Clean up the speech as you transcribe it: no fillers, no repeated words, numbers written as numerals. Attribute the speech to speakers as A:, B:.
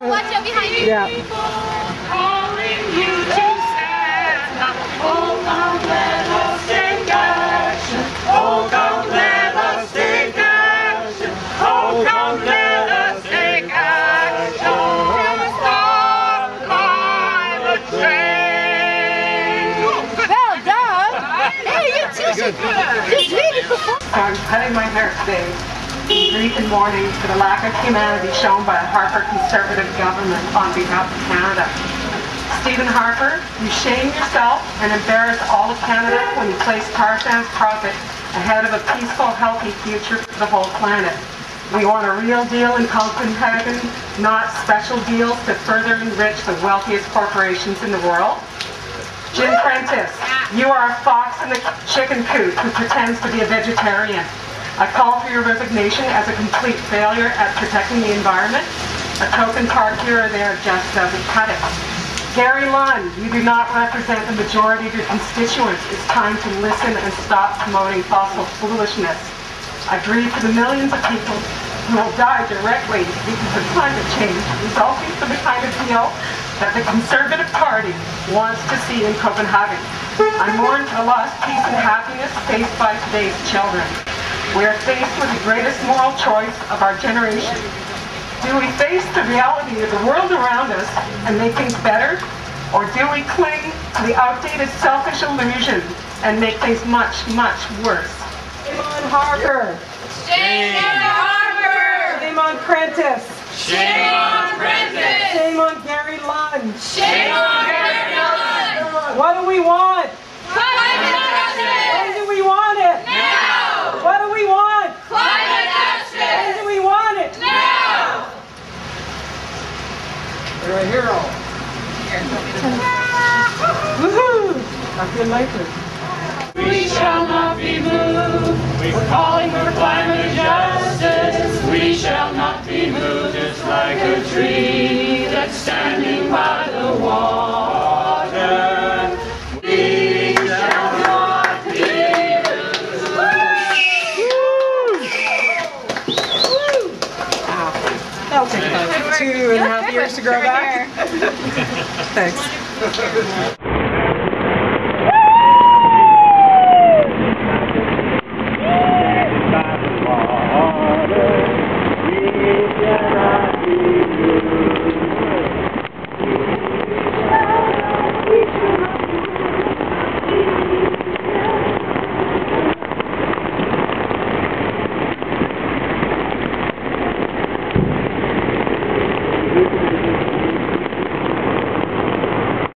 A: Watch out behind you.
B: Yeah.
C: Calling you to stand up. Oh, come let us take action. Oh, come let us take action. Oh, come let us take action. To stop climate change.
A: Well done. Hey, you two should just really perform.
D: So I'm cutting my hair today in grief and mourning for the lack of humanity shown by a Harper Conservative government on behalf of Canada. Stephen Harper, you shame yourself and embarrass all of Canada when you place tar sands profit ahead of a peaceful, healthy future for the whole planet. We want a real deal in Copenhagen, not special deals to further enrich the wealthiest corporations in the world. Jim Prentice, you are a fox in the chicken coop who pretends to be a vegetarian. I call for your resignation as a complete failure at protecting the environment. A token park here or there just doesn't cut it. Gary Lunn, you do not represent the majority of your constituents. It's time to listen and stop promoting fossil foolishness. I grieve for the millions of people who will die directly because of climate change, resulting from the kind of deal that the Conservative Party wants to see in Copenhagen. I mourn for the lost peace and happiness faced by today's children. We are faced with the greatest moral choice of our generation. Do we face the reality of the world around us and make things better? Or do we cling to the outdated selfish illusion and make things much, much worse?
B: Shame on Harper.
A: Shame on Harper.
B: Shame on Prentice.
A: Shame on Prentice.
B: Shame on Gary Lunn.
A: Shame on Gary Lunn.
B: What do we want?
A: Climate action.
B: When do we want it?
A: Now.
B: What do we want?
A: Climate action.
B: When do we want it?
A: Now.
B: You're a hero. Woohoo! I feel like it.
C: We shall not be moved. We're calling for climate justice. We shall not be moved. It's like a tree that's standing by the water. We shall not be moved.
B: That'll take about 2.5 years to grow back. Thanks.